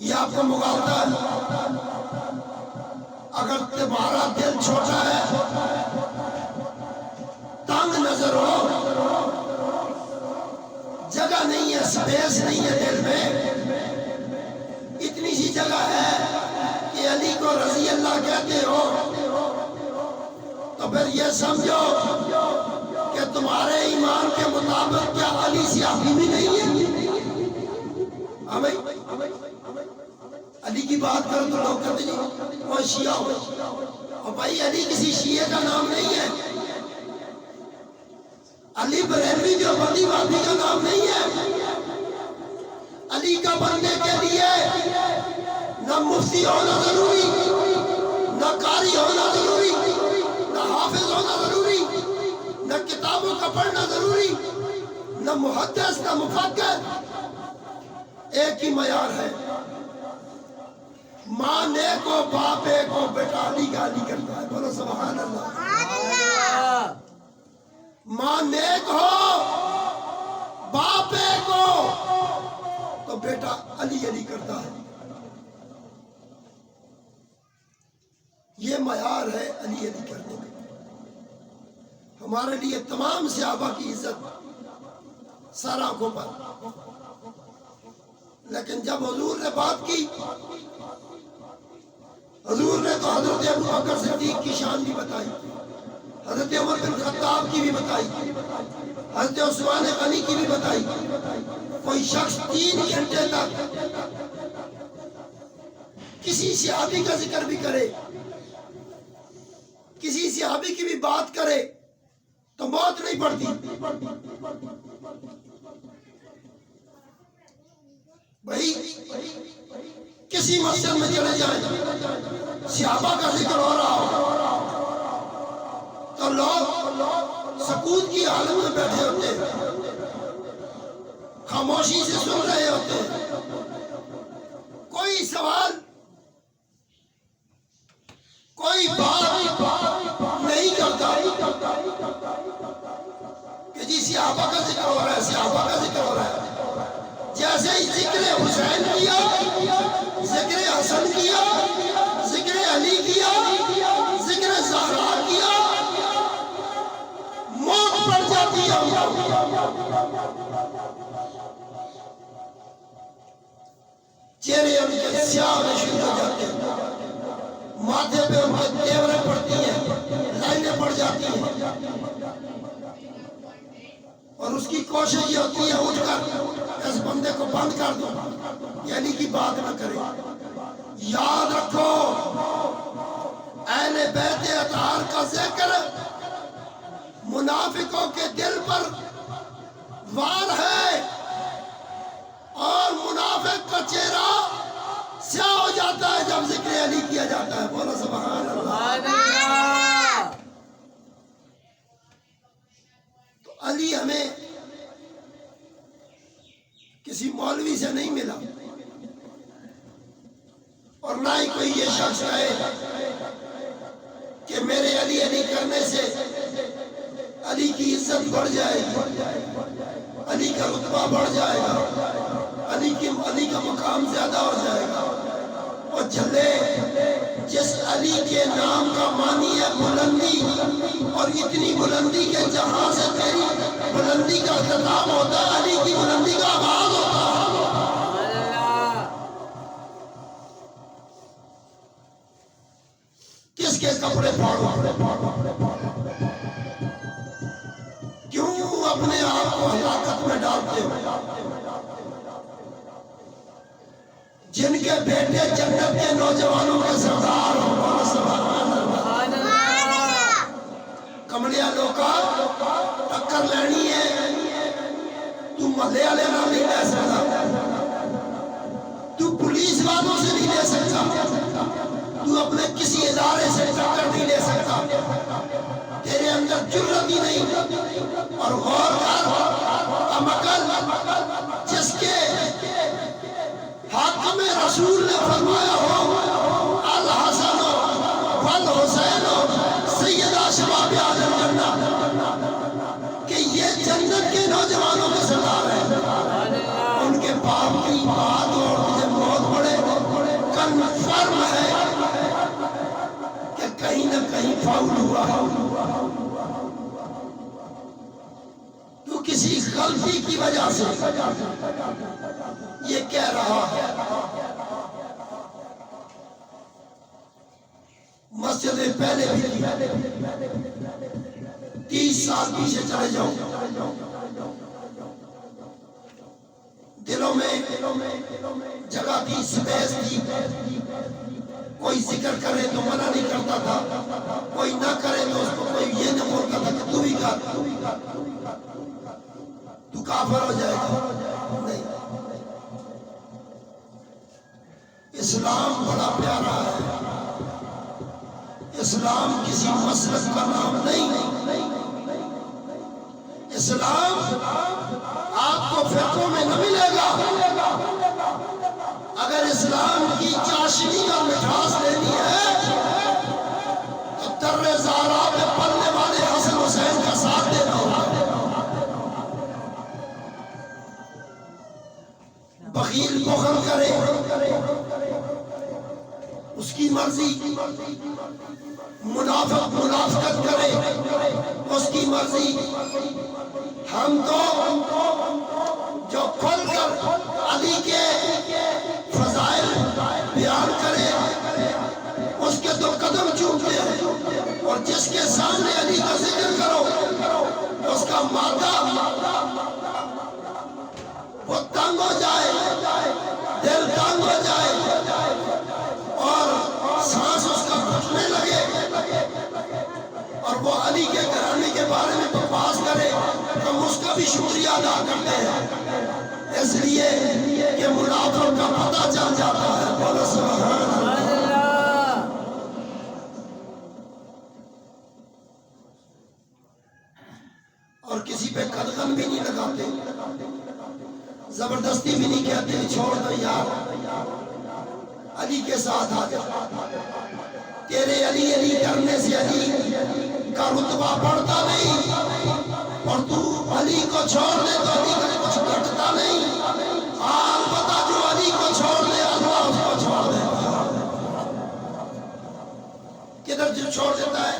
یہ آپ کو مغالطہ ہے۔ اگر تمہارا دل چھوٹا ہے، تنگ نظر ہو، جگہ نہیں ہے، سپیس نہیں ہے دل میں، اتنی سی جگہ ہے کہ علی کو رضی اللہ کہتے ہو، تو پھر یہ سمجھو کہ تمہارے ایمان کے مطابق کیا علی صحابی بھی نہیں ہے؟ ہاں بھائی، علی کی بات کرو تو لوگ کہتے ہیں وہ شیعہ ہو، اور بھائی علی کسی شیعہ کا نام نہیں ہے، علی بریلوی جو بندی وادی کا نام نہیں ہے۔ علی کا بننے کے لیے نہ مفتی ہونا ضروری، نہ قاری ہونا ضروری، نہ حافظ ہونا ضروری، نہ کتابوں کا پڑھنا ضروری، نہ محدث نہ مفکر، ایک ہی معیار ہے، ماں نیک ہو باپ ایک ہو، بیٹا علی کا علی کرتا ہے، بولو سبحان اللہ۔ ماں نیک ہو باپ ایک ہو تو بیٹا علی علی کرتا ہے، یہ معیار ہے علی علی کرنے کا۔ ہمارے لیے تمام صحابہ کی عزت سر آنکھوں پر، لیکن جب حضور نے بات کی، حضور نے تو حضرت ابو بکر صدیق کی شان بھی بتائی، حضرت عمر بن خطاب کی بھی بتائی، حضرت عثمان غنی کی بھی بتائی۔ کوئی شخص 3 گھنٹے تک کسی صحابی کا ذکر بھی کرے، کسی صحابی کی بھی بات کرے تو موت نہیں پڑتی۔ بھائی کسی مسجد میں چلے جائیں، صحابہ کا ذکر ہو رہا ہو تو لوگ سکوت کی حالت میں بیٹھے ہوتے ہیں، خاموشی سے سن رہے ہوتے ہیں، کوئی سوال کوئی بات نہیں کرتا کہ جی صحابہ کا ذکر ہو رہا ہے، صحابہ کا ذکر ہو رہا ہے۔ جیسے ہی ذکر حسین کیا، ذکر حسن کیا، ذکر علی کیا، ذکر زہرا کیا، موت پڑ جاتی ہے۔ چہرے ان کے سیاہ ہونے شروع ہو جاتے ہیں، ماتھے پہ ان کے تیوریں پڑتی ہیں، لائنیں پڑ جاتی ہیں، اور اس کی کوشش یہ ہوتی ہے اٹھ کر اس بندے کو بند کر دو، یعنی کی بات نہ کرے۔ یاد رکھو اہل بیت اطہار کا ذکر منافقوں کے دل پر وار ہے، اور منافق کا چہرہ سیاہ ہو جاتا ہے جب ذکر علی کیا جاتا ہے، بولو سبحان اللہ۔ تو علی ہمیں کسی مولوی سے نہیں ملا، اور نہ ہی کوئی یہ شخص کہے کہ میرے علی علی کرنے سے علی کی عزت بڑھ جائے گی، علی کا رتبہ بڑھ جائے گا، علی کا مقام زیادہ ہو جائے گا۔ اور جھلے جس علی کے نام کا معنی ہے بلندی، اور اتنی بلندی کے جہاں سے تیری بلندی کا خطاب ہوتا ہے، علی کی بلندی کا آغاز ہوتا ہے۔ کس کے کپڑے پھاڑو، کیوں اپنے آپ کو ہلاکت میں ڈالتے ہو؟ جن کے بیٹے جنت کے نوجوانوں کے سردار ہو، سبحان اللہ۔ کمڑیا لوکا ٹکر لینی ہے، تو محلے والے نہ نہیں لے سکتا، تو پولیس والوں سے نہیں لے سکتا، تو اپنے کسی ادارے سے ٹکر نہیں لے سکتا، تیرے اندر جرأت ہی نہیں۔ اور غور کر، کمعقل جس کے حاکم رسول نے فرمایا ہو الحسن والحسین سیدہ شباب اہل الجنہ، کہ یہ جنت کے نوجوانوں کے سردار ہیں، ان کے باپ کی بات اور تجھے موت پڑے کنفرم ہے کہ کہیں نہ کہیں فاؤل ہوا ہے، تو کسی غلطی کی وجہ سے یہ کہہ رہا ہے۔ مسجد میں پہلے بھی 30 سال پیچھے چلے جاؤ، دلوں میں جگہ تھی، سپیس تھی، کوئی ذکر کرے تو منع نہیں کرتا تھا، کوئی نہ کرے تو اس کو کوئی یہ نہ بولتا تھا کہ تو بھی کر، تو کافر ہو جائے گا۔ نہیں، اسلام بڑا پیارا ہے، اسلام کسی مسلک کا نام نہیں، اسلام آپ کو فرقوں میں نہ ملے گا۔ اگر اسلام کی چاشنی اور مٹھاس لینی ہے تو در زہرا پہ پلنے والے حسن حسین کا ساتھ دینا ہوگا۔ بخیل بخل کرے اس کی مرضی، منافق منافقت کرے اس کی مرضی، ہم تو جو کھل کر علی کے فضائل بیان کرے اس کے تو قدم چومتے ہیں، اور جس کے سامنے علی کا ذکر کرو اس کا مادہ وہ تنگ ہو جائے، دل تنگ ہو جائے اور سانس اس کا گھٹنے لگے، اور وہ علی کے گھرانے کے بارے میں بکواس کرے، ہم اس کا بھی شکریہ ادا کرتے ہیں، اس لیے کہ منافق کا پتہ چل جاتا ہے۔ بولو سبحان اللہ۔ اور کسی پہ قدغن بھی نہیں لگاتے، زبردستی بھی نہیں کہتے چھوڑ دو یار، علی کے ساتھ آ جا، تیرے علی علی کرنے سے علی کا رتبہ بڑھتا نہیں، اور تو علی کو چھوڑ دے تو علی کا کچھ گھٹتا نہیں، البتہ جو علی کو چھوڑ دے اللہ اس کو چھوڑ دے گا۔ کدھر جو چھوڑ دیتا ہے؟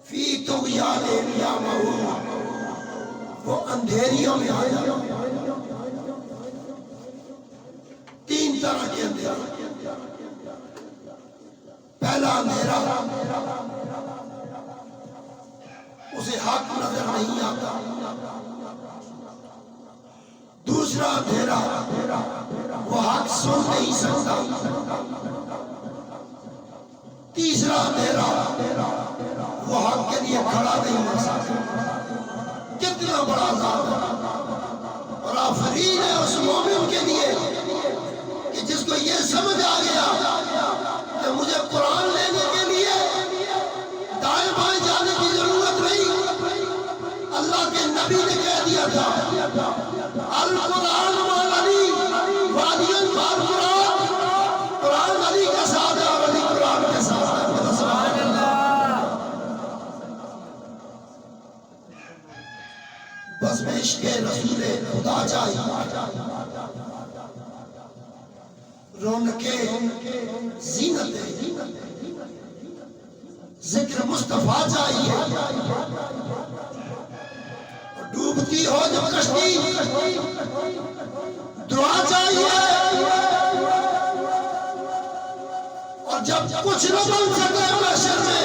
فی طغیان یعمہون، وہ اندھیریوں میں آیا۔ 3 طرح کے اندھیرے، پہلا اندھیرا اسے حق نظر نہیں آتا، دوسرا اندھیرا وہ حق سن نہیں سکتا، تیسرا اندھیرا وہ حق کے لیے کھڑا نہیں ہو سکتا۔ کتنا بڑا عذاب ہے، اور آفرین ہے اس مومن کے لیے کہ جس کو یہ سمجھ آ گیا کہ مجھے قرآن لینے کے لیے دائیں بائیں جانے کی ضرورت نہیں، اللہ کے نبی نے کہہ دیا تھا القرآن والعلی وادیاً بالقرآن، قرآن علی کے ساتھ ہے اور علی قرآن کے ساتھ ہے۔ سبحان اللہ۔ بس میں عشق رسول خدا چاہیے، رونقیں زینت ذکر مصطفیٰ چاہیے، ڈوبتی ہو جب کشتی دعا چاہیے، اور جب کچھ نہ بن سکے محشر میں